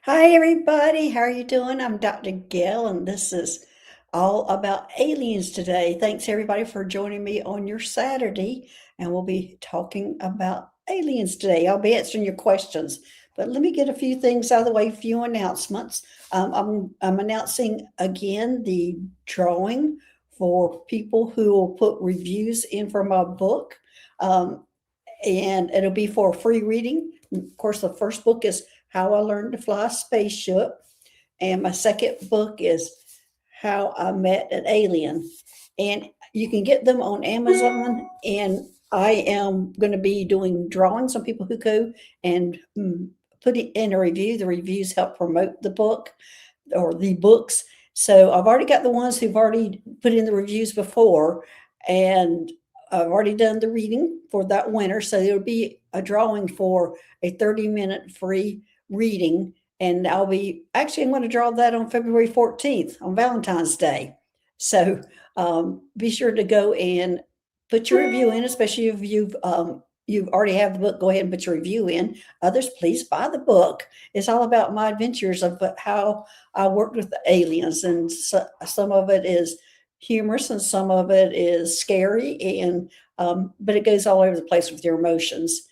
Hi, everybody. How are you doing? I'm Dr. Gail, and this is all about aliens today. Thanks, everybody, for joining me on your Saturday. And we'll be talking about aliens today. I'll be answering your questions, but let me get a few things out of the way, a few announcements. I'm announcing again the drawing for people who will put reviews in for my book. Um, and it'll be for free reading. Of course, the first book is How I Learned to Fly a Spaceship, and my second book is How I Met an Alien. And you can get them on Amazon, and I am going to be doing drawings on people who go and put it in a review. The reviews help promote the book or the books. So I've already got the ones who've already put in the reviews before, and I've already done the reading for that winter. So there'll be a drawing for a 30-minute free reading. And I'm going to draw that on February 14th on Valentine's Day. So be sure to go and put your review in, especially if you've already have the book. Go ahead and put your review in. Others, please buy the book. It's all about my adventures of how I worked with the aliens, and some of it is humorous and some of it is scary, and but it goes all over the place with your emotions.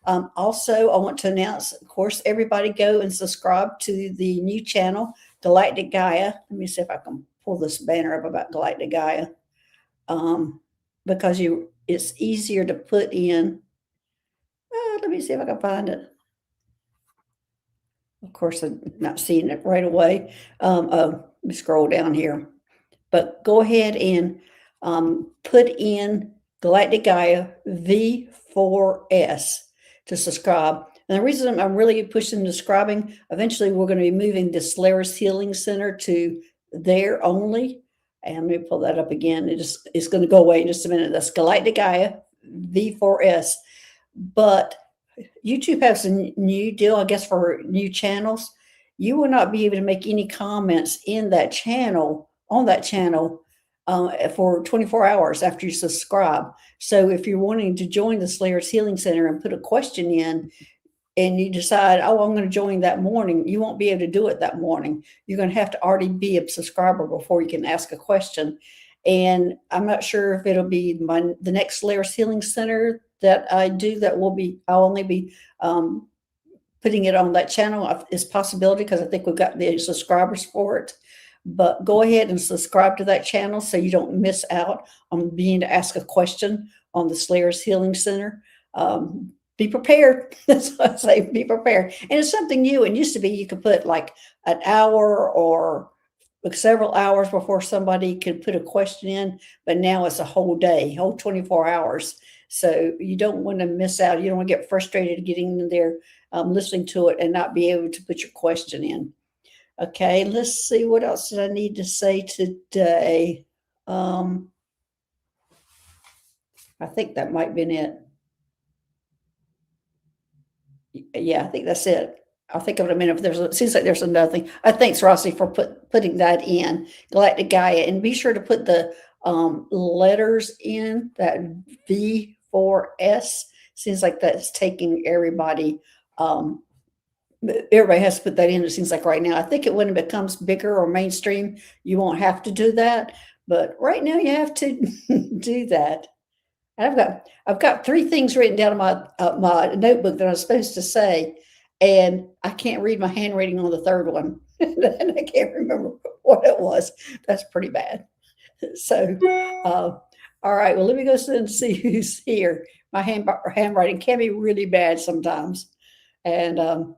Also, I want to announce, of course, everybody go and subscribe to the new channel, Galactic Gaia. Let me see if I can pull this banner up about Galactic Gaia, because it's easier to put in. Let me see if I can find it. Of course, I'm not seeing it right away. Let me scroll down here. But go ahead and put in Galactic Gaia V4S to subscribe. And the reason I'm really pushing subscribing, eventually we're going to be moving the Solaris Healing Center to there only. And let me pull that up again. It's going to go away in just a minute. That's Galactic Gaia V4S. But YouTube has a new deal, I guess, for new channels. You will not be able to make any comments in that channel, on that channel, for 24 hours after you subscribe. So if you're wanting to join the Slayers Healing Center and put a question in, and you decide, oh, I'm going to join that morning, you won't be able to do it that morning. You're going to have to already be a subscriber before you can ask a question. And I'm not sure if it'll be the next Slayers Healing Center that I do that I'll only be putting it on that channel. It's a possibility because I think we've got the subscribers for it. But go ahead and subscribe to that channel so you don't miss out on being to ask a question on the Slayers Healing Center. Be prepared. That's what I say, be prepared. And it's something new. It used to be you could put like an hour or several hours before somebody could put a question in, but now it's a whole day, whole 24 hours. So you don't want to miss out. You don't want to get frustrated getting in there, listening to it and not be able to put your question in. Okay, let's see, what else did I need to say today? I think that might have been it. Yeah, I think that's it. I'll think of it in a minute. It seems like there's another thing. Thanks, Rossi, for putting that in, Galactic Gaia. And be sure to put the letters in, that V4S. Seems like that's taking everybody. Everybody has to put that in, it seems like right now. I think when it becomes bigger or mainstream, you won't have to do that. But right now you have to do that. I've got three things written down in my notebook that I was supposed to say, and I can't read my handwriting on the third one, and I can't remember what it was. That's pretty bad. So, all right. Well, let me go and see who's here. My handwriting can be really bad sometimes, and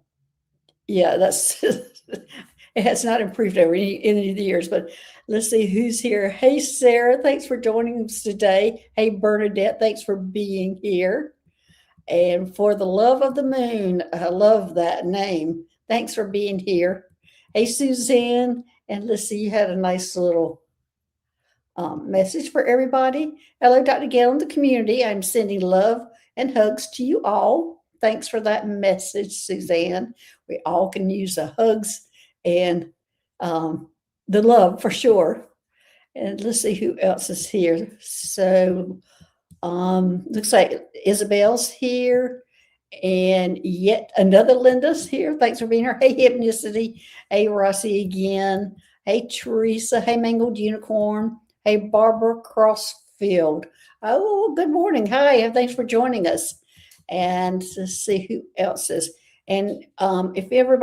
yeah, that's it has not improved over any of the years, but let's see who's here. Hey, Sarah, thanks for joining us today. Hey, Bernadette, thanks for being here. And For the Love of the Moon, I love that name. Thanks for being here. Hey, Suzanne, and let's see, you had a nice little message for everybody. Hello, Dr. Gail and the community. I'm sending love and hugs to you all. Thanks for that message, Suzanne. We all can use the hugs and the love for sure. And let's see who else is here. So looks like Isabel's here, And yet another Linda's here. Thanks for being here. Hey, Hypnicity. Hey, Rossi again. Hey, Teresa. Hey, Mangled Unicorn. Hey, Barbara Crossfield. Oh, good morning. Hi. Thanks for joining us. And let's see who else is. And if you're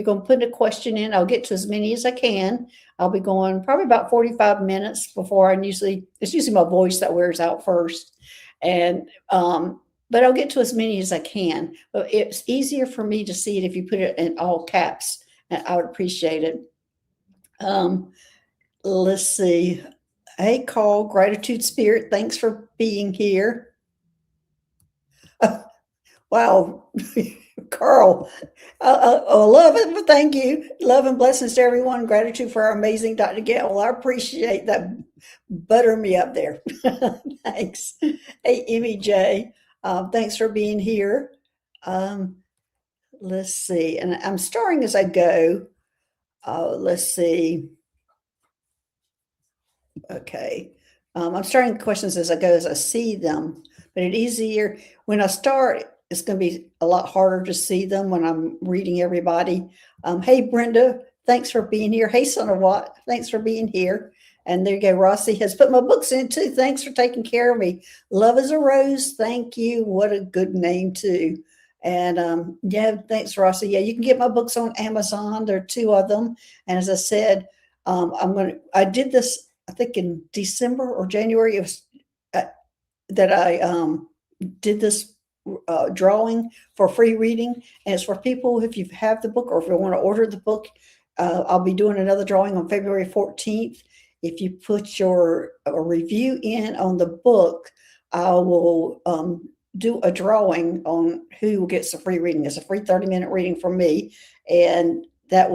going to put a question in, I'll get to as many as I can. I'll be going probably about 45 minutes before it's usually my voice that wears out first. And but I'll get to as many as I can. But it's easier for me to see it if you put it in all caps, and I would appreciate it. Let's see. Hey, Carl, Gratitude Spirit, thanks for being here. Wow, Carl, love it. Thank you. Love and blessings to everyone. Gratitude for our amazing Dr. Gail. Well, I appreciate that. Butter me up there. Thanks. Hey, Emmy J. Thanks for being here. Um, let's see. And I'm starting as I go. Let's see. Okay. I'm starting questions as I go, as I see them. But it's easier when I start. It's going to be a lot harder to see them when I'm reading everybody. Hey, Brenda, thanks for being here. Hey, Son of Watt, thanks for being here. And there you go. Rossi has put my books in too. Thanks for taking care of me. Love is a Rose. Thank you. What a good name too. And yeah, thanks, Rossi. Yeah, you can get my books on Amazon. There are two of them. And as I said, I did this, I think in December or January. It was that I did this drawing for free reading, and it's for people if you have the book or if you want to order the book. I'll be doing another drawing on February 14th. If you put your review in on the book, I will do a drawing on who gets a free reading. It's a free 30-minute reading from me, and that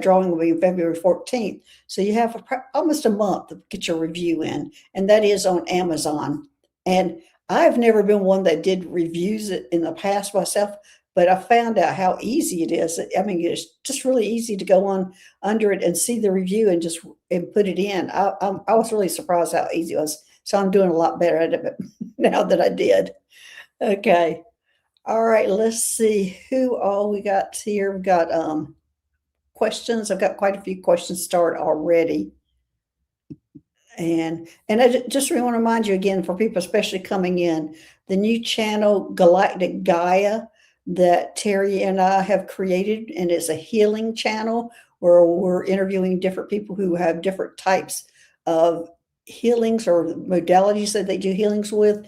drawing will be February 14th. So you have almost a month to get your review in, and that is on Amazon. And I've never been one that did reviews in the past myself, but I found out how easy it is. I mean, it's just really easy to go on under it and see the review and put it in. I was really surprised how easy it was. So I'm doing a lot better at it now that I did. Okay. All right. Let's see who all we got here. We've got questions. I've got quite a few questions started already. And I just want to remind you again, for people especially coming in, the new channel Galactic Gaia that Terry and I have created, and it's a healing channel where we're interviewing different people who have different types of healings or modalities that they do healings with.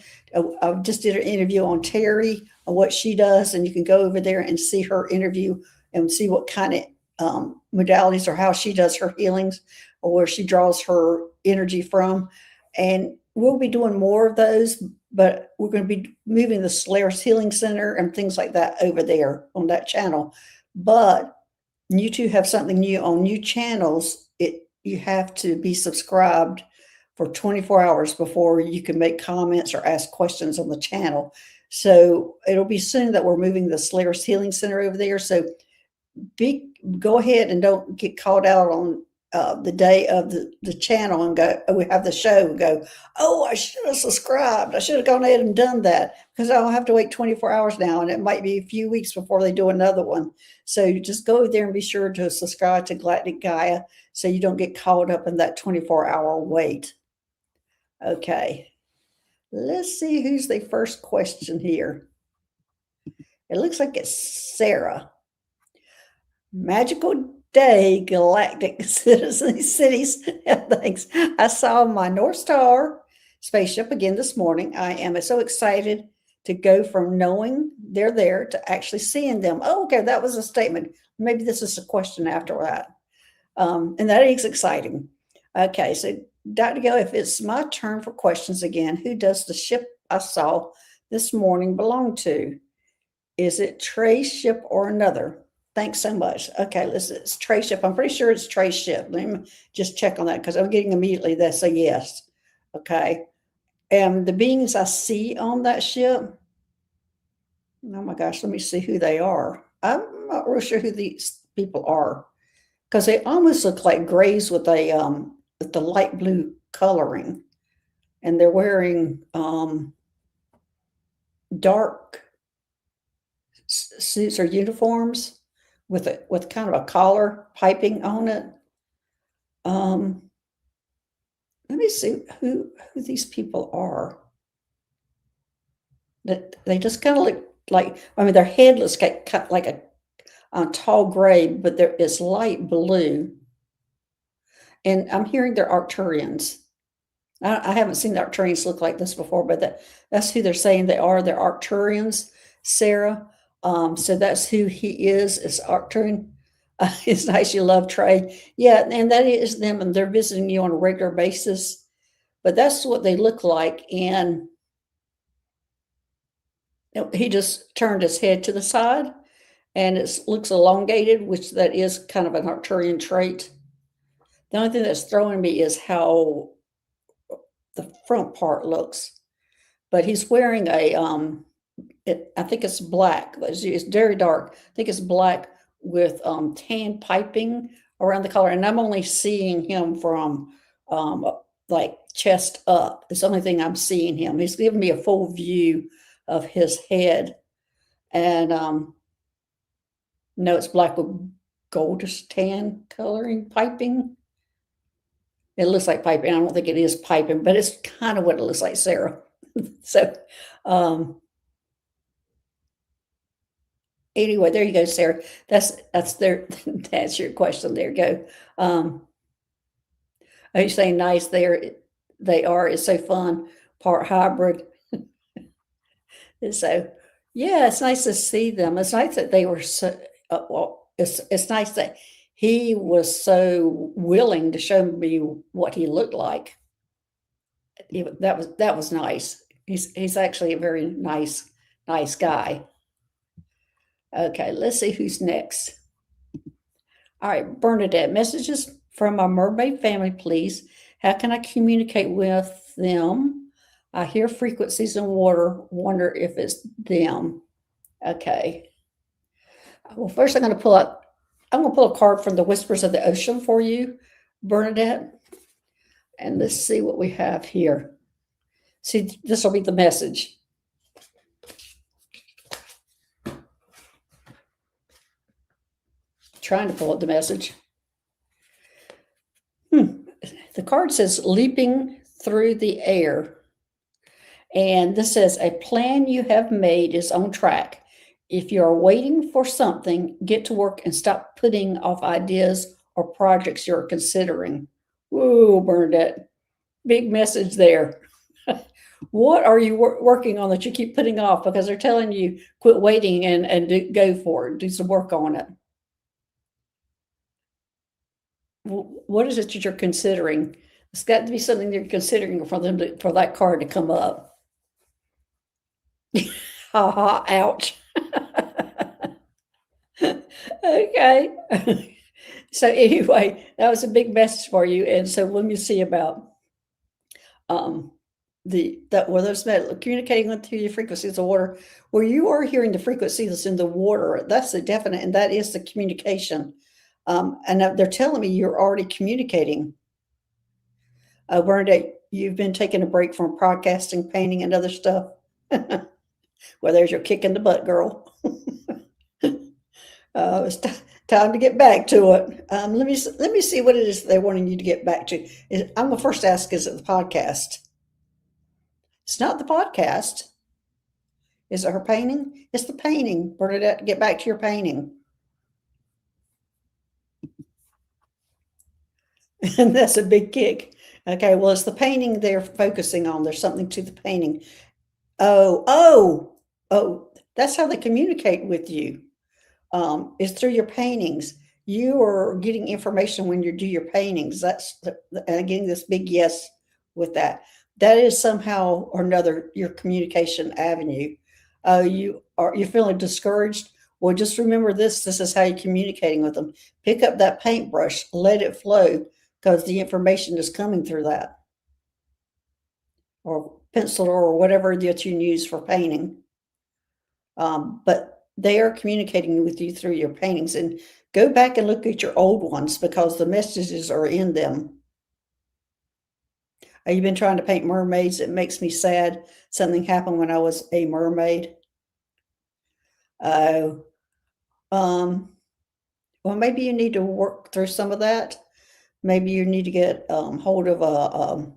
I just did an interview on Terry, on what she does, and you can go over there and see her interview and see what kind of modalities or how she does her healings, or where she draws her energy from. And we'll be doing more of those, but we're going to be moving the Solaris Healing Center and things like that over there on that channel. But you two have something new on new channels. You have to be subscribed for 24 hours before you can make comments or ask questions on the channel. So it'll be soon that we're moving the Solaris Healing Center over there. So go ahead and don't get caught out on the day of the channel and go, we have the show and go, oh, I should have subscribed. I should have gone ahead and done that, because I'll have to wait 24 hours now, and it might be a few weeks before they do another one. So you just go there and be sure to subscribe to Galactic Gaia so you don't get caught up in that 24-hour wait. Okay. Let's see who's the first question here. It looks like it's Sarah. Magical day, galactic cities. Thanks. I saw my North Star spaceship again this morning. I am so excited to go from knowing they're there to actually seeing them. Oh, okay, that was a statement. Maybe this is a question after that. And that is exciting. Okay, so Dr. Gail, if it's my turn for questions again, who does the ship I saw this morning belong to? Is it Trey's ship or another? Thanks so much. Okay, it's Trey's ship. I'm pretty sure it's Trey's ship. Let me just check on that, because I'm getting immediately that's a yes. Okay. And the beings I see on that ship, oh my gosh, let me see who they are. I'm not real sure who these people are, because they almost look like grays with the light blue coloring, and they're wearing dark suits or uniforms with kind of a collar piping on it. Um, Let me see who these people are. That they just kind of look like, I mean, their head looks like a tall gray, but there is light blue. And I'm hearing they're Arcturians. I haven't seen the Arcturians look like this before, but that's who they're saying they are. They're Arcturians, Sarah. So that's who he is Arcturian. It's nice you love Trey. Yeah, and that is them, and they're visiting you on a regular basis. But that's what they look like. And he just turned his head to the side, and it looks elongated, which that is kind of an Arcturian trait. The only thing that's throwing me is how the front part looks. But he's wearing I think it's black. It's very dark. I think it's black with tan piping around the collar. And I'm only seeing him from like chest up. It's the only thing I'm seeing him. He's giving me a full view of his head. And no, it's black with goldish tan coloring piping. It looks like piping. I don't think it is piping, but it's kind of what it looks like, Sarah. So, anyway, there you go, Sarah. That's their that's your question. There you go. Are you saying nice? They are. It's so fun. Part hybrid. And so, yeah, it's nice to see them. It's nice that they were so. Well, it's nice that he was so willing to show me what he looked like. That was nice. He's actually a very nice guy. Okay, let's see who's next. All right, Bernadette, messages from my mermaid family, please. How can I communicate with them? I hear frequencies in water, wonder if it's them. Okay. Well, first I'm going to pull a card from the Whispers of the Ocean for you, Bernadette. And let's see what we have here. See, this will be the message. Trying to pull up the message. The card says leaping through the air. And this says a plan you have made is on track. If you are waiting for something, get to work and stop putting off ideas or projects you're considering. Whoa, Bernadette. Big message there. What are you working on that you keep putting off? Because they're telling you quit waiting and go for it. Do some work on it. What is it that you're considering? It's got to be something you're considering for for that card to come up. Ha ha! Ouch. Okay. So anyway, that was a big message for you, and so let me see about those communicating through your frequencies of water, where you are hearing the frequencies in the water. That's the definite, and that is the communication. And they're telling me you're already communicating. Bernadette, you've been taking a break from podcasting, painting, and other stuff. Well, there's your kick in the butt, girl. It's time to get back to it. Let me see what it is they're wanting you to get back to. I'm gonna first ask, is it the podcast? It's not the podcast. Is it her painting? It's the painting. Bernadette, get back to your painting. And that's a big kick. Okay, well, it's the painting they're focusing on. There's something to the painting. Oh, that's how they communicate with you. Is through your paintings. You are getting information when you do your paintings. And getting this big yes with that. That is somehow or another your communication avenue. You're feeling discouraged. Well, just remember this. This is how you're communicating with them. Pick up that paintbrush, let it flow, because the information is coming through that. Or pencil or whatever that you use for painting. But they are communicating with you through your paintings. And go back and look at your old ones because the messages are in them. You've been trying to paint mermaids. It makes me sad. Something happened when I was a mermaid. Um, well, maybe you need to work through some of that. Maybe you need to get hold of a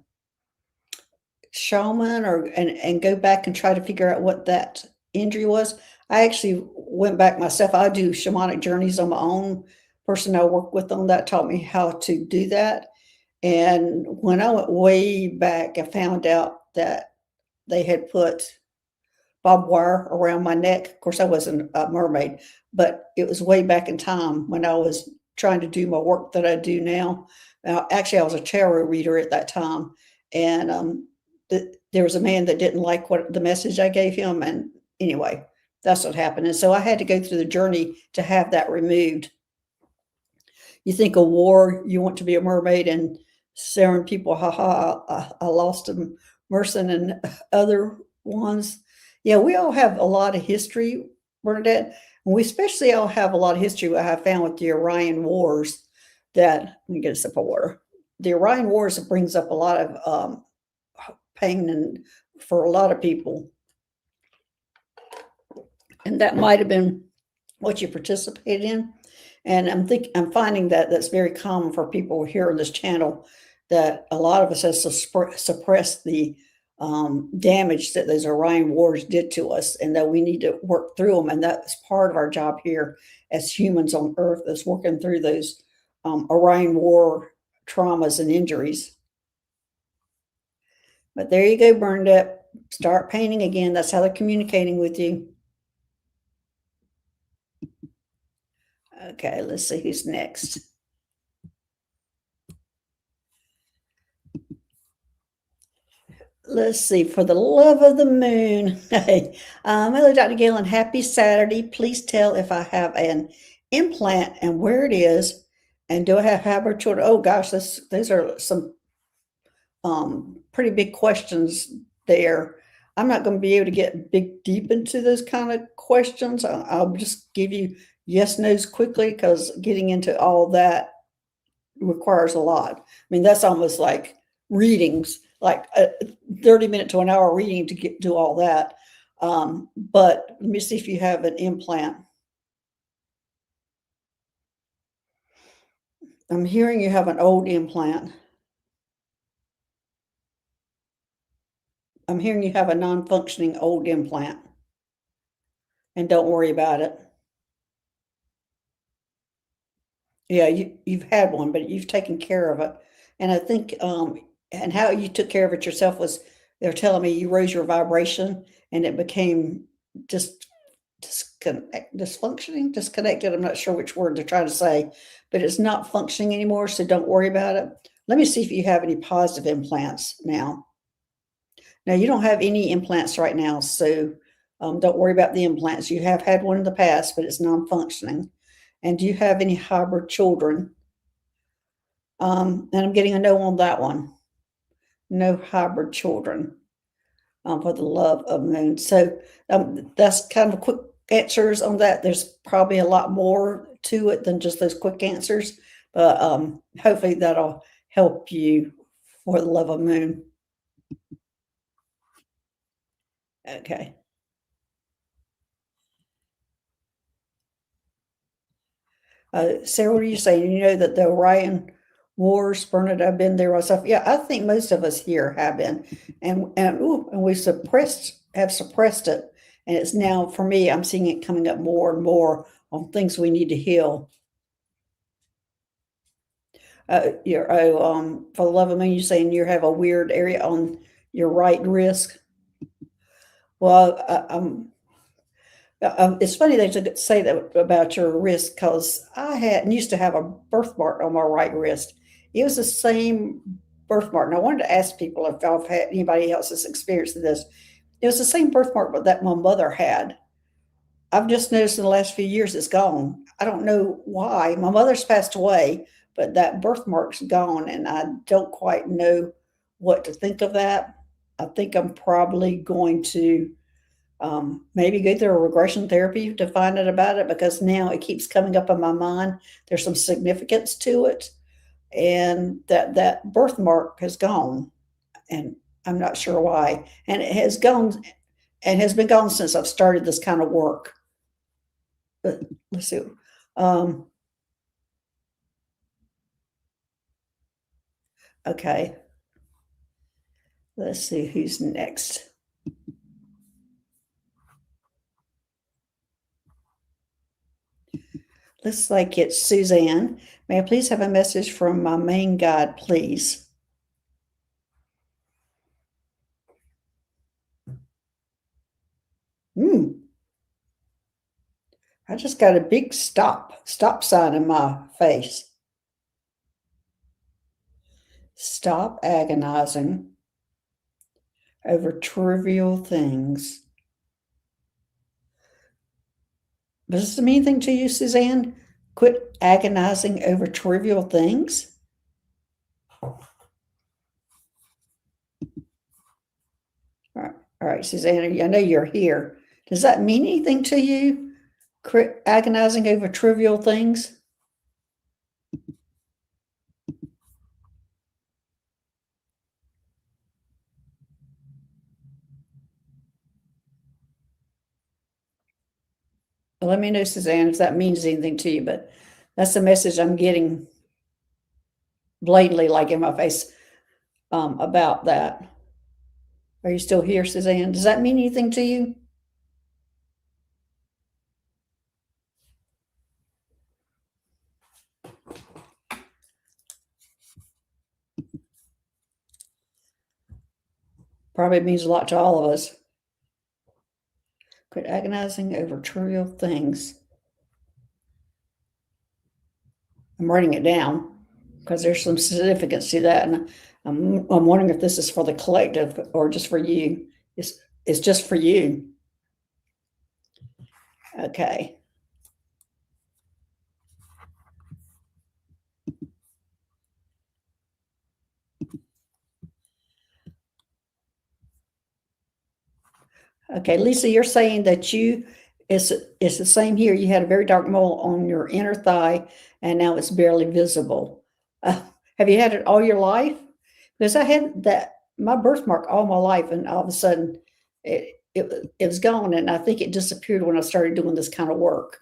shaman or and go back and try to figure out what that injury was. I actually went back myself. I do shamanic journeys on my own. Person I work with on that taught me how to do that. And when I went way back, I found out that they had put barbed wire around my neck. Of course, I wasn't a mermaid, but it was way back in time when I was trying to do my work that I do now. Actually, I was a tarot reader at that time, and there was a man that didn't like what the message I gave him, and anyway, that's what happened. And so I had to go through the journey to have that removed. You think of war, you want to be a mermaid and staring people, ha ha, I lost a Merson and other ones. Yeah, we all have a lot of history, Bernadette, and we especially all have a lot of history. What I found with the Orion Wars, that let me get a sip of water. The Orion Wars brings up a lot of pain and for a lot of people, and that might have been what you participated in. And I'm finding that that's very common for people here on this channel, that a lot of us has suppressed the damage that those Orion Wars did to us, and that we need to work through them. And that's part of our job here as humans on Earth, is working through those Orion War traumas and injuries. But there you go, Bernadette. Start painting again. That's how they're communicating with you. Okay, let's see who's next. Let's see, for the love of the moon. Hey, hello, Dr. Galen. Happy Saturday. Please tell if I have an implant and where it is, and do I have hybrid children? Oh gosh, those are some pretty big questions there. I'm not going to be able to get big deep into those kind of questions. I'll just give you yes, no's quickly, because getting into all that requires a lot. I mean, that's almost like readings, like a 30-minute to an hour reading to get do all that. But let me see if you have an implant. I'm hearing you have an old implant. I'm hearing you have a non-functioning old implant, and don't worry about it. Yeah, you've had one, but you've taken care of it. And I think, and how you took care of it yourself was, they're telling me you rose your vibration and it became just dysfunctioning, disconnected. I'm not sure which word they're trying to say, but it's not functioning anymore. So don't worry about it. Let me see if you have any positive implants now. Now, you don't have any implants right now, so don't worry about the implants. You have had one in the past, but it's non-functioning. And do you have any hybrid children? And I'm getting a no on that one. No hybrid children, for the love of moon. So that's kind of quick answers on that. There's probably a lot more to it than just those quick answers, but hopefully that'll help you for the love of moon. Okay. Sarah, what are you saying? You know that the Orion Wars, Bernard, I've been there myself. Yeah, I think most of us here have been, and we have suppressed it, and it's now for me. I'm seeing it coming up more and more on things we need to heal. For the love of me, you're saying you have a weird area on your right wrist. Well, it's funny they should say that about your wrist, because I had used to have a birthmark on my right wrist. It was the same birthmark. And I wanted to ask people if I've had anybody else's experience of this. It was the same birthmark but that my mother had. I've just noticed in the last few years it's gone. I don't know why. My mother's passed away, but that birthmark's gone, and I don't quite know what to think of that. I think I'm probably going to maybe go through a regression therapy to find out about it, because now it keeps coming up in my mind. There's some significance to it, and that birthmark has gone, and I'm not sure why. And it has gone and has been gone since I've started this kind of work. let's see. Um, okay, let's see who's next. Looks like it's Suzanne. May I please have a message from my main guide, please? Hmm. I just got a big stop sign in my face. Stop agonizing over trivial things. Does this mean anything to you, Suzanne? Quit agonizing over trivial things? All right, Suzanne, I know you're here. Does that mean anything to you? Quit agonizing over trivial things? Well, let me know, Suzanne, if that means anything to you, but that's the message I'm getting blatantly, like in my face, about that. Are you still here, Suzanne? Does that mean anything to you? Probably means a lot to all of us. Quit agonizing over trivial things. I'm writing it down because there's some significance to that, and I'm wondering if this is for the collective or just for you. It's just for you. Okay. Okay, Lisa, you're saying that it's the same here. You had a very dark mole on your inner thigh, and now it's barely visible. Have you had it all your life? Because I had that my birthmark all my life, and all of a sudden, it was gone, and I think it disappeared when I started doing this kind of work.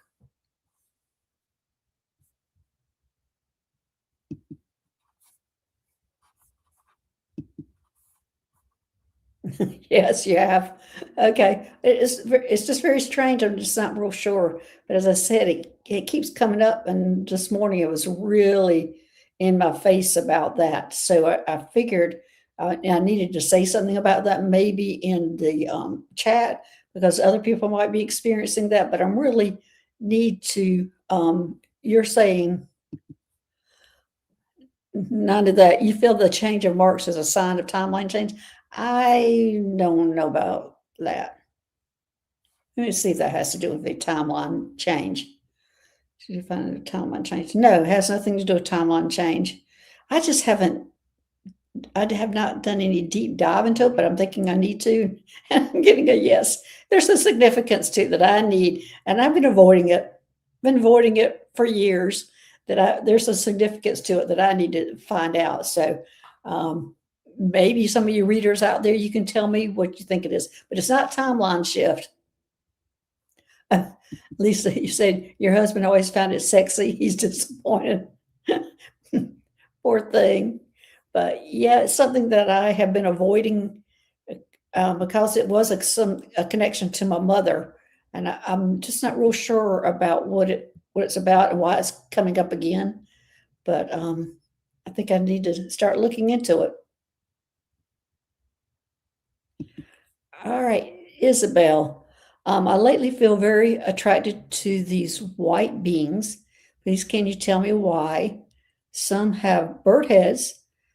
Yes, you have. Okay. It's just very strange. I'm just not real sure. But as I said, it keeps coming up, and this morning it was really in my face about that. So I figured I needed to say something about that, maybe in the chat, because other people might be experiencing that. But I'm really need to. You're saying none of that. You feel the change of marks as a sign of timeline change. I don't know about that. Let me see if that has to do with the timeline change. Did you find a timeline change? No, it has nothing to do with timeline change. I just haven't, I have not done any deep dive into it, but I'm thinking I need to. And I'm getting a yes. There's a significance to it that I need, and I've been avoiding it. Been avoiding it for years. There's a significance to it that I need to find out. So maybe some of you readers out there, you can tell me what you think it is, but it's not timeline shift. Lisa, you said your husband always found it sexy. He's disappointed. Poor thing. But yeah, it's something that I have been avoiding because it was a connection to my mother, and I'm just not real sure about what it's about and why it's coming up again. But I think I need to start looking into it. All right, Isabel. I lately feel very attracted to these white beings. Please, can you tell me why? Some have bird heads,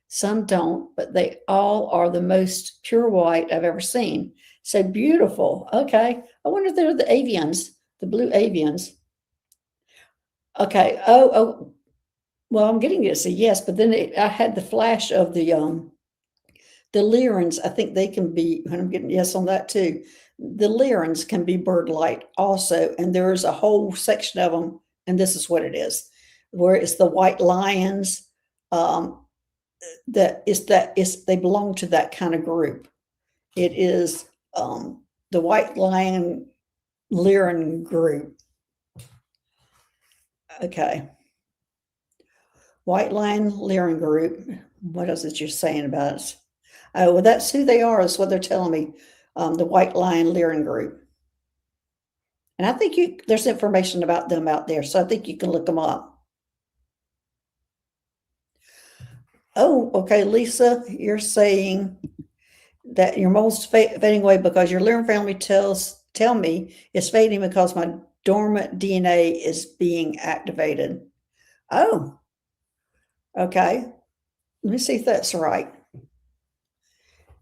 some don't, but they all are the most pure white I've ever seen. So beautiful. Okay. I wonder if they're the avians, the blue avians. Okay. Oh, well, I'm getting it. So yes, but then I had the flash of the Lyrans. I think they can be, and I'm getting yes on that too. The Lyrans can be bird light also, and there is a whole section of them, and this is what it is, where it's the white lions. That is they belong to that kind of group. It is the white lion Lyran group. Okay. White Line Leering Group. What else is you saying about it? Oh, well, that's who they are, is what they're telling me. The White Line Leering Group. And I think there's information about them out there, so I think you can look them up. Oh, okay, Lisa, you're saying that your mole's fading away because your Leering family tell me it's fading because my dormant DNA is being activated. Oh, okay. Let me see if that's right.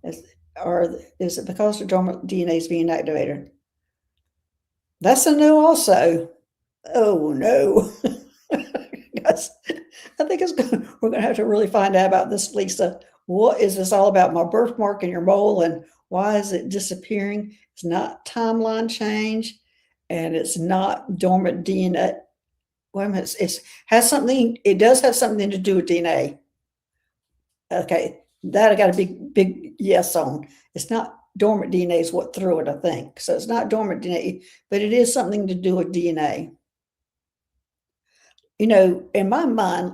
Is, or is it because the dormant DNA is being activated? That's a no also. Oh no. That's, I think we're going to have to really find out about this, Lisa. What is this all about? My birthmark and your mole, and why is it disappearing? It's not timeline change, and it's not dormant DNA. Wait a minute, has something. It does have something to do with DNA. Okay, that I got a big yes on. It's not dormant DNA is what threw it, I think. So it's not dormant DNA, but it is something to do with DNA. In my mind,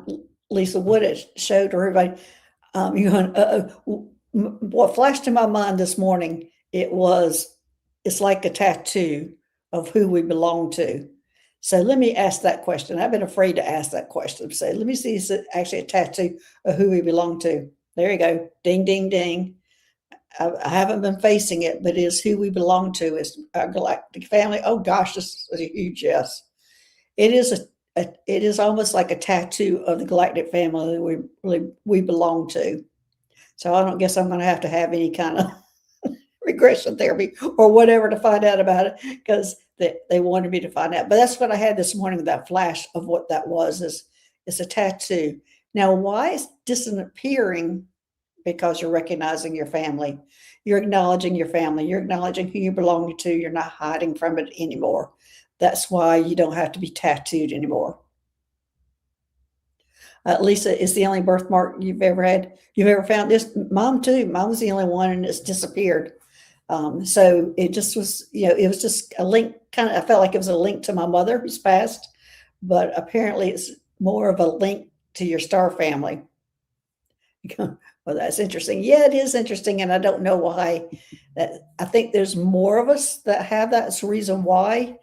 Lisa, what it showed everybody, what flashed in my mind this morning, it's like a tattoo of who we belong to. So let me ask that question. I've been afraid to ask that question. So let me see, is it actually a tattoo of who we belong to? There you go. Ding, ding, ding. I haven't been facing it, but it is who we belong to. It's our galactic family. Oh gosh, this is a huge yes. It is it is almost like a tattoo of the galactic family that we belong to. So I don't guess I'm going to have any kind of regression therapy or whatever to find out about it, because they wanted me to find out. But that's what I had this morning, that flash of what that was. Is it's a tattoo. Now, why it's disappearing? Because you're recognizing your family. You're acknowledging your family. You're acknowledging who you belong to. You're not hiding from it anymore. That's why you don't have to be tattooed anymore. Lisa is the only birthmark you've ever had. You've ever found this? Mom too. Mom was the only one, and it's disappeared. So it just was, it was just a link. Kind of, I felt like it was a link to my mother who's passed, but apparently it's more of a link to your star family. Well, that's interesting. Yeah, it is interesting, and I don't know why. I think there's more of us that have that. It's the reason why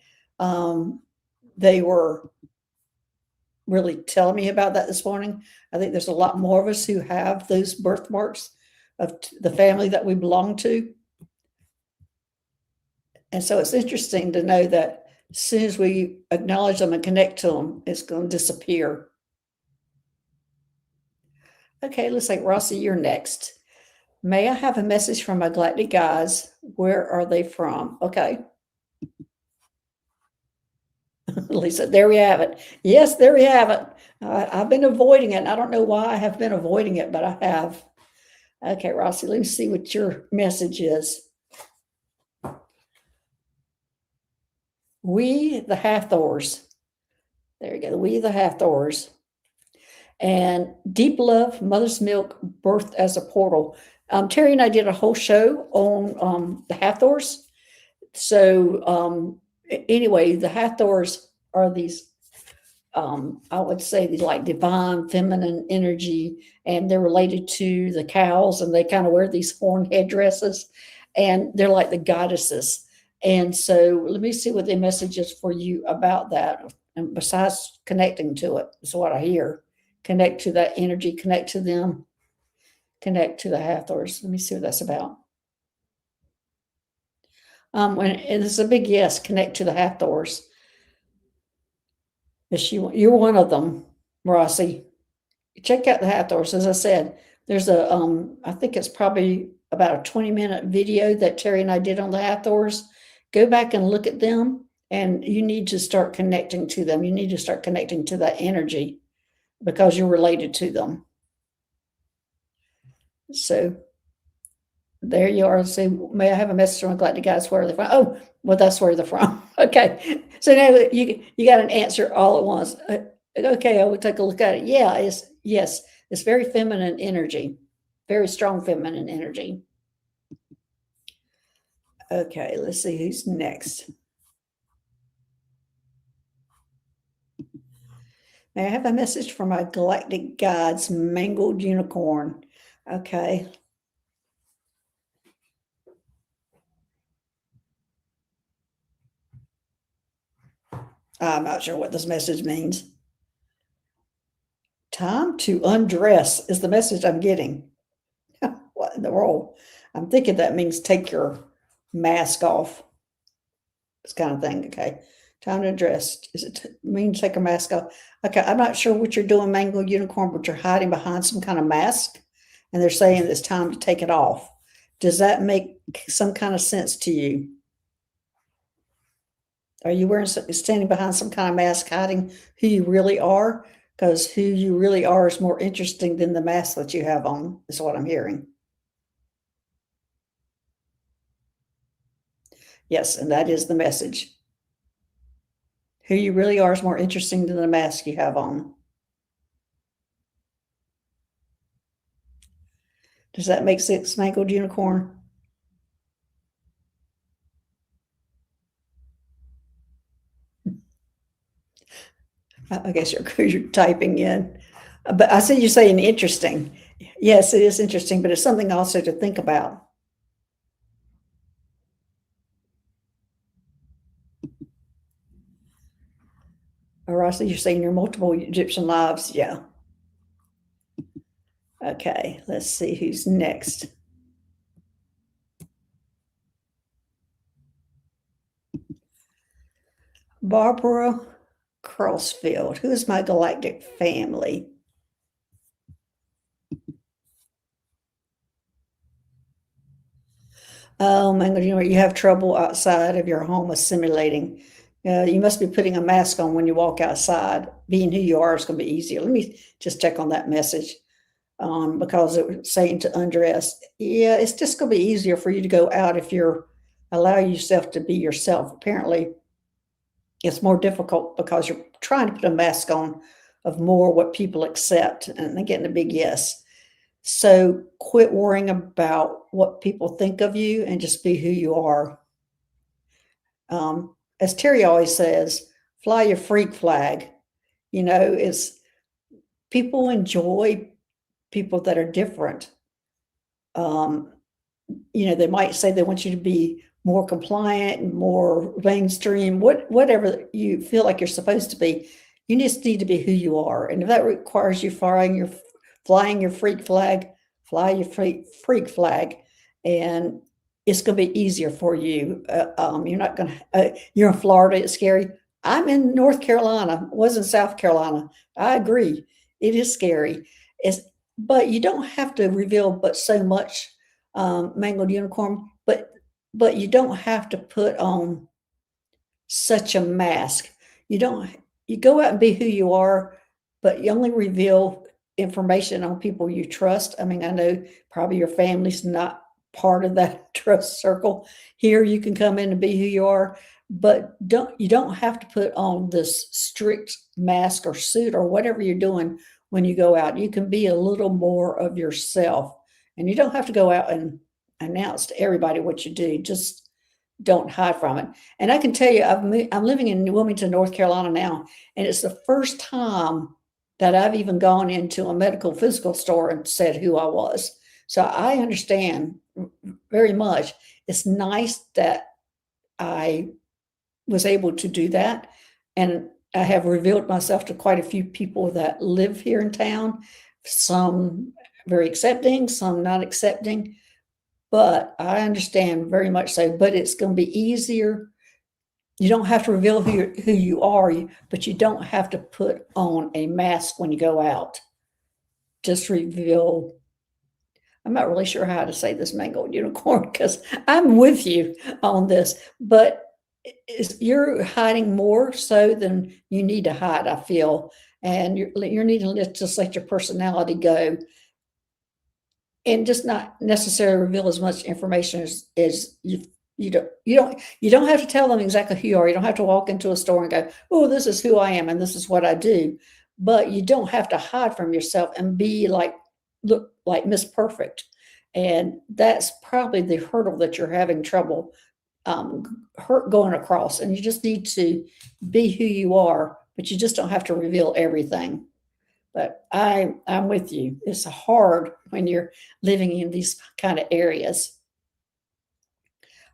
they were really telling me about that this morning. I think there's a lot more of us who have those birthmarks of the family that we belong to. And so it's interesting to know that as soon as we acknowledge them and connect to them, it's going to disappear. Okay, looks like Rossi, you're next. May I have a message from my galactic guides? Where are they from? Okay. Lisa, there we have it. Yes, there we have it. I've been avoiding it. I don't know why I have been avoiding it, but I have. Okay, Rossi, let me see what your message is. We, the Hathors. There you go. We, the Hathors. And Deep Love, Mother's Milk, Birth as a Portal. Terry and I did a whole show on the Hathors. So anyway, the Hathors are these, I would say, these like divine feminine energy, and they're related to the cows, and they kind of wear these horn headdresses, and they're like the goddesses. And so let me see what the message is for you about that. And besides connecting to it, is what I hear. Connect to that energy, connect to them, connect to the Hathors. Let me see what that's about. And it's a big yes, connect to the Hathors. You're one of them, Rossi. Check out the Hathors. As I said, there's I think it's probably about a 20-minute video that Terry and I did on the Hathors. Go back and look at them, and you need to start connecting to them. You need to start connecting to that energy because you're related to them. So there you are. So may I have a message from Galactic Guides? Where are they from? Oh, well, that's where they're from. Okay. So now you got an answer all at once. Okay, I will take a look at it. Yeah, it's very feminine energy, very strong feminine energy. Okay, let's see who's next. May I have a message from my galactic guides, Mangled Unicorn? Okay. I'm not sure what this message means. Time to undress is the message I'm getting. What in the world? I'm thinking that means take your mask off. This kind of thing. Okay. Time to undress. Is it mean take a mask off? Okay. I'm not sure what you're doing, Mangled Unicorn, but you're hiding behind some kind of mask and they're saying it's time to take it off. Does that make some kind of sense to you? Are you standing behind some kind of mask hiding who you really are? Because who you really are is more interesting than the mask that you have on, is what I'm hearing. Yes, and that is the message. Who you really are is more interesting than the mask you have on. Does that make sense, Mangled Unicorn? I guess you're typing in. But I see you saying interesting. Yes, it is interesting, but it's something also to think about. Or I see you're saying your multiple Egyptian lives. Yeah. Okay, let's see who's next. Barbara Crossfield. Who is my galactic family? Oh my God, you have trouble outside of your home assimilating. You must be putting a mask on when you walk outside. Being who you are is going to be easier. Let me just check on that message because it was saying to undress. Yeah, it's just going to be easier for you to go out if you're allow yourself to be yourself. Apparently, it's more difficult because you're trying to put a mask on of more what people accept, and they're getting a big yes. So quit worrying about what people think of you and just be who you are. As Terry always says, fly your freak flag. It's people enjoy people that are different. Um, they might say they want you to be more compliant and more mainstream, whatever you feel like you're supposed to be. You just need to be who you are. And if that requires you flying your freak flag, fly your freak flag, and it's going to be easier for you. You're not going to. You're in Florida. It's scary. I'm in North Carolina. Was in South Carolina. I agree. It is scary. But you don't have to reveal but so much, Mangled Unicorn. But you don't have to put on such a mask. You don't you go out and be who you are, but you only reveal information on people you trust. I mean, I know probably your family's not part of that trust circle. Here you can come in and be who you are, but you don't have to put on this strict mask or suit or whatever you're doing when you go out. You can be a little more of yourself. And you don't have to go out and announce to everybody what you do. Just don't hide from it. And I can tell you, I'm living in Wilmington, North Carolina now, and it's the first time that I've even gone into a medical physical store and said who I was. So I understand very much. It's nice that I was able to do that. And I have revealed myself to quite a few people that live here in town, some very accepting, some not accepting. But I understand very much so. But it's going to be easier. You don't have to reveal who you are, but you don't have to put on a mask when you go out. Just reveal. I'm not really sure how to say this, Mangled Unicorn, because I'm with you on this. But you're hiding more so than you need to hide, I feel. And you're needing to just let your personality go and just not necessarily reveal as much information as you don't have to tell them exactly who you are. You don't have to walk into a store and go, oh, this is who I am and this is what I do. But you don't have to hide from yourself and look like Miss Perfect. And that's probably the hurdle that you're having trouble going across. And you just need to be who you are, but you just don't have to reveal everything. But I'm with you. It's hard when you're living in these kind of areas.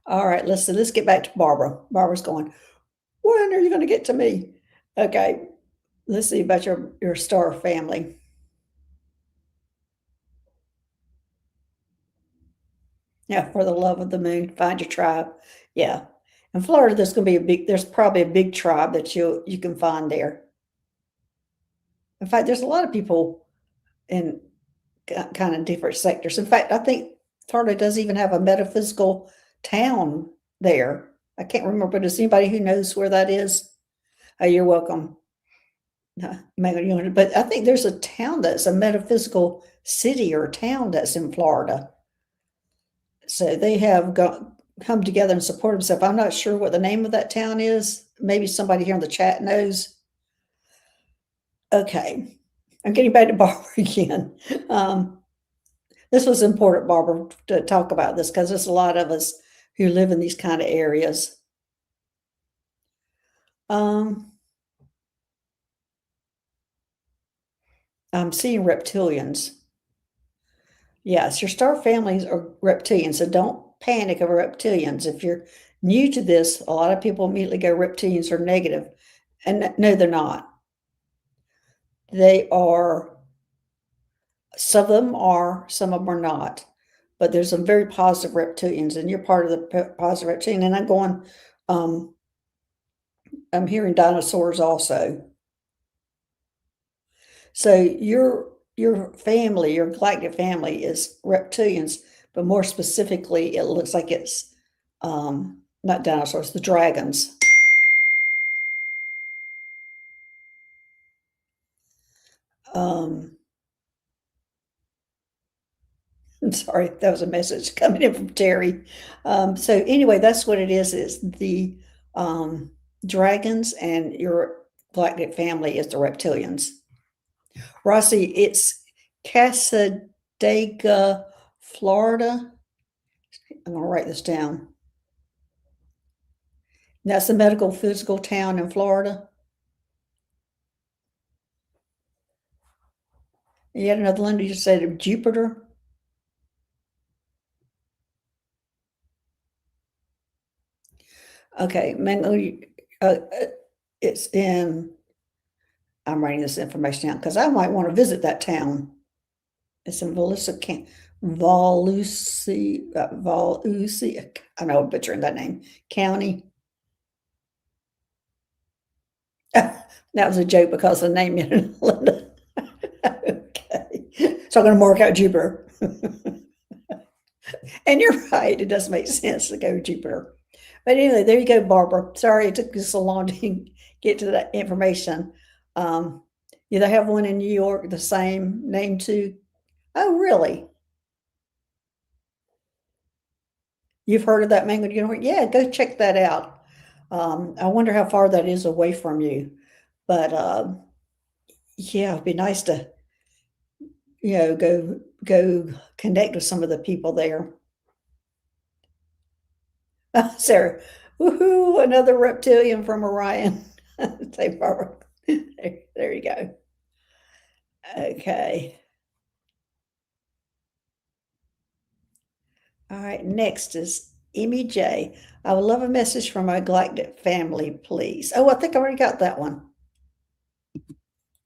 All right, let's get back to Barbara. Barbara's going, when are you going to get to me? Okay, let's see about your star family. Yeah, for the love of the moon, find your tribe. Yeah. In Florida, there's probably a big tribe that you can find there. In fact, there's a lot of people in kind of different sectors. In fact, I think Florida does even have a metaphysical town there. I can't remember, but is anybody who knows where that is? Oh, you're welcome. But I think there's a town that's a metaphysical city or town that's in Florida. So they have come together and support themselves. I'm not sure what the name of that town is. Maybe somebody here in the chat knows. Okay, I'm getting back to Barbara again. This was important, Barbara, to talk about this because there's a lot of us who live in these kind of areas. I'm seeing reptilians. Yes, your star families are reptilians, so don't panic over reptilians. If you're new to this, a lot of people immediately go reptilians are negative, and no, they're not. They are, some of them are, some of them are not. But there's some very positive reptilians, and you're part of the positive reptilian. And I'm hearing dinosaurs also. So your family, your galactic family is reptilians, but more specifically, it looks like it's not dinosaurs, the dragons. I'm sorry, that was a message coming in from Terry. So anyway, that's what it is the dragons, and your galactic family is the reptilians. Rossi, it's Casadega, Florida. I'm going to write this down. That's the medical physical town in Florida. Yet another one, you just said Jupiter. Okay, it's in, I'm writing this information down because I might want to visit that town. It's in Volusia, I know I'm butchering that name, county. That was a joke because of the name in Linda. Okay, so I'm going to mark out Jupiter. And you're right, it does make sense to go Jupiter. But anyway, there you go, Barbara. Sorry it took you so long to get to that information. Yeah, they have one in New York, the same name too. Oh, really? You've heard of that mangled unicorn? Yeah, go check that out. I wonder how far that is away from you. But yeah, it'd be nice to, go connect with some of the people there. Sarah, woohoo, another reptilian from Orion. Say, Barbara. There you go. Okay. All right, next is Emmy J. I would love a message from my galactic family, please. Oh, I think I already got that one.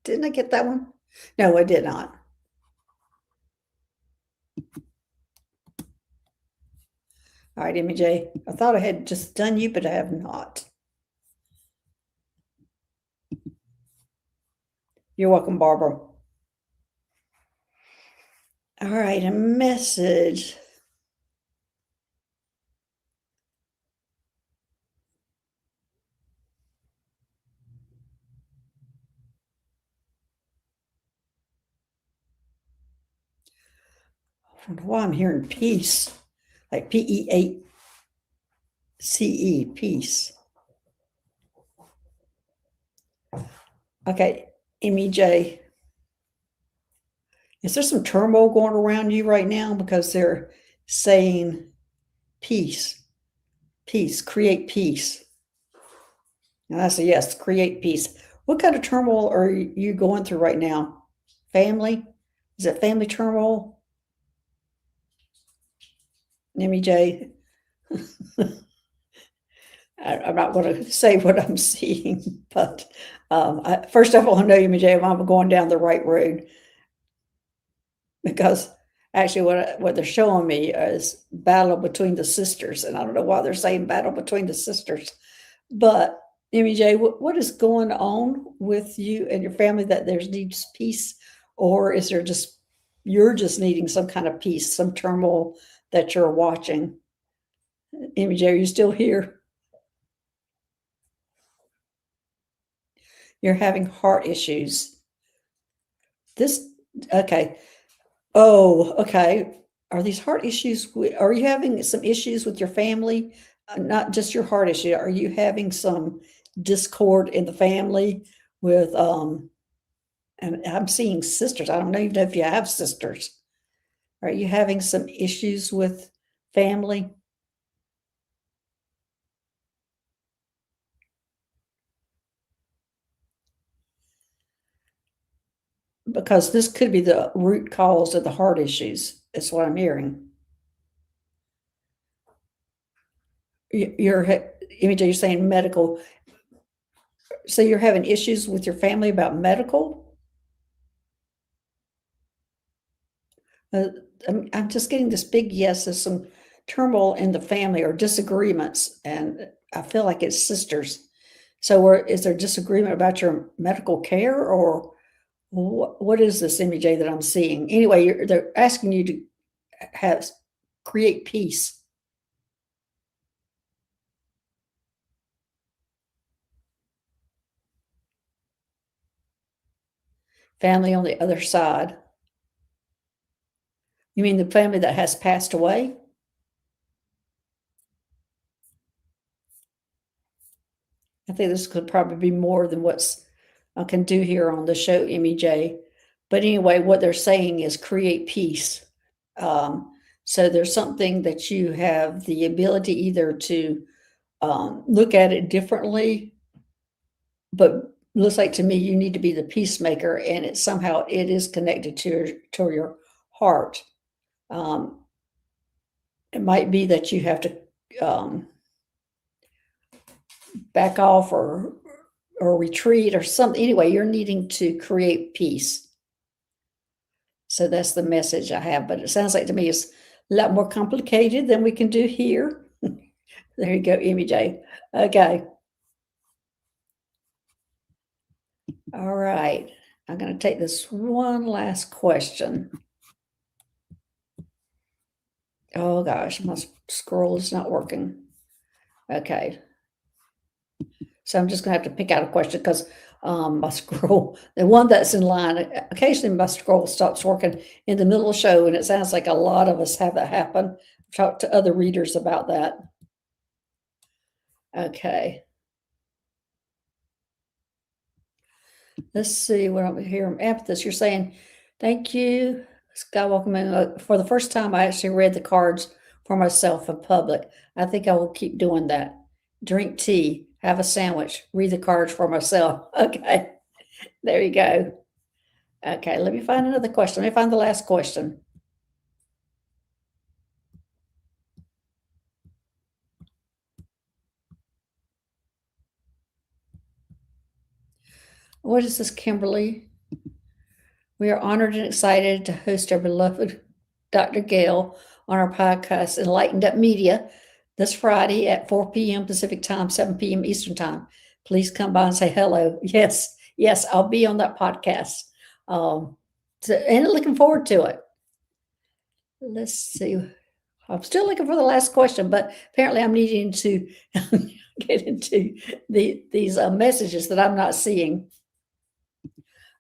Didn't I get that one? No, I did not. All right, Emmy J. I thought I had just done you, but I have not. You're welcome, Barbara. All right, a message. I don't know why I'm hearing peace, like Peace, peace. Okay, Emmy J. Is there some turmoil going around you right now? Because they're saying peace, peace, create peace. And I say, yes, create peace. What kind of turmoil are you going through right now? Family? Is it family turmoil? MEJ? I'm not going to say what I'm seeing, but first of all, I know MEJ, if I'm going down the right road, because actually what they're showing me is battle between the sisters, and I don't know why they're saying battle between the sisters, but MEJ, what is going on with you and your family that there's needs peace, or is there just you're just needing some kind of peace, some turmoil that you're watching? MEJ, are you still here? You're having heart issues. This okay. Oh, okay. Are these heart issues? Are you having some issues with your family? Not just your heart issue. Are you having some discord in the family with and I'm seeing sisters. I don't even know if you have sisters. Are you having some issues with family? Because this could be the root cause of the heart issues. That's what I'm hearing. You're, you're saying medical. So you're having issues with your family about medical? Uh, I'm just getting this big yes. There's some turmoil in the family or disagreements, and I feel like it's sisters. So, is there disagreement about your medical care, or what is this MEJ that I'm seeing? Anyway, they're asking you to have create peace. Family on the other side. You mean the family that has passed away? I think this could probably be more than what's I can do here on the show, MEJ. But anyway, what they're saying is create peace. So there's something that you have the ability either to look at it differently, but looks like to me you need to be the peacemaker, and it somehow it is connected to your heart. Um, it might be that you have to back off or retreat or something. Anyway, you're needing to create peace. So that's the message I have. But it sounds like to me it's a lot more complicated than we can do here. There you go, MEJ. Okay. All right. I'm going to take this one last question. Oh gosh, my scroll is not working. Okay. So I'm just going to have to pick out a question because my scroll, the one that's in line, occasionally my scroll stops working in the middle of the show, and it sounds like a lot of us have that happen. I've talked to other readers about that. Okay. Let's see what I'm hearing. Amethyst, you're saying, thank you, Skywalking. For the first time, I actually read the cards for myself in public. I think I will keep doing that. Drink tea, have a sandwich, read the cards for myself. Okay, there you go. Okay, let me find another question. Let me find the last question. What is this, Kimberly? We are honored and excited to host our beloved Dr. Gail on our podcast, Enlightened Up Media, this Friday at 4 p.m. Pacific Time, 7 p.m. Eastern Time. Please come by and say hello. Yes, yes, I'll be on that podcast. And looking forward to it. Let's see. I'm still looking for the last question, but apparently I'm needing to get into these messages that I'm not seeing.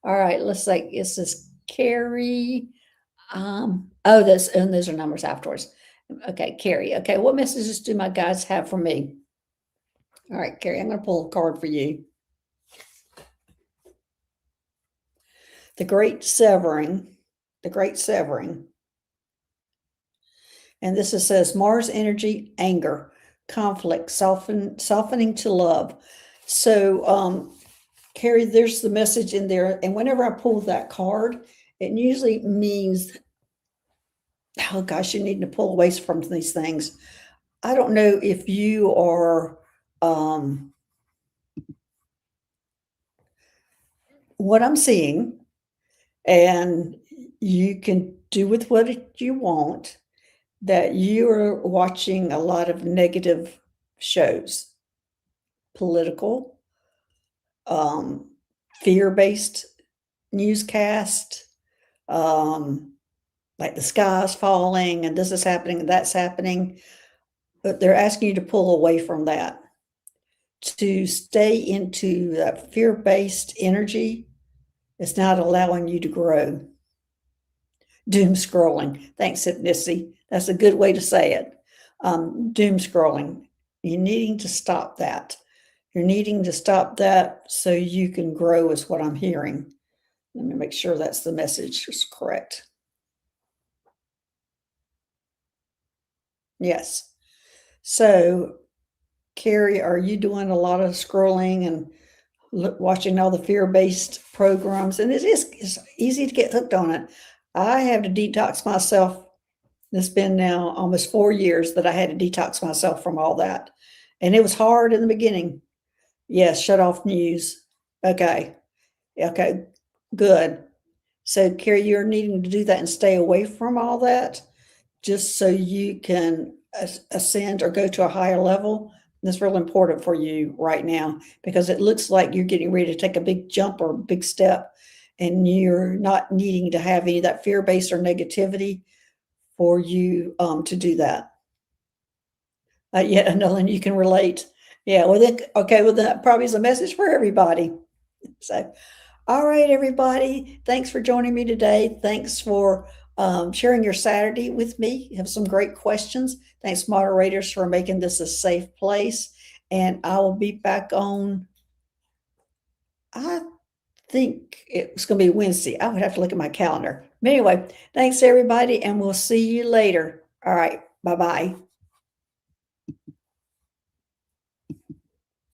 All right, let's say this is Carrie. Oh, and those are numbers afterwards. Okay, Carrie. Okay, what messages do my guides have for me? All right, Carrie, I'm going to pull a card for you. The Great Severing. The Great Severing. And this says Mars energy, anger, conflict, softening to love. So Carrie, there's the message in there, and whenever I pull that card, it usually means, oh gosh, you need to pull away from these things. I don't know if you are, um, what I'm seeing, and you can do with what you want, that you are watching a lot of negative shows, political, um, fear-based newscast, um, like the sky's falling and this is happening and that's happening. But they're asking you to pull away from that, to stay into that fear-based energy. It's not allowing you to grow. Doom scrolling. Thanks, Missy. That's a good way to say it. Doom scrolling. You're needing to stop that. You're needing to stop that so you can grow, is what I'm hearing. Let me make sure that's the message is correct. Yes. So, Carrie, are you doing a lot of scrolling and watching all the fear-based programs? And it's easy to get hooked on it. I have to detox myself. It's been now almost 4 years that I had to detox myself from all that, and it was hard in the beginning. Yes, shut off news. Okay. Okay, good. So, Carrie, you're needing to do that and stay away from all that just so you can ascend or go to a higher level. That's real important for you right now because it looks like you're getting ready to take a big jump or a big step, and you're not needing to have any of that fear-based or negativity for you to do that. Yeah, Nolan, you can relate. Yeah, well, then, okay, well, that probably is a message for everybody. So, all right, everybody. Thanks for joining me today. Thanks for sharing your Saturday with me. You have some great questions. Thanks, moderators, for making this a safe place. And I will be back on, I think it's going to be Wednesday. I would have to look at my calendar. But anyway, thanks, everybody, and we'll see you later. All right. Bye bye.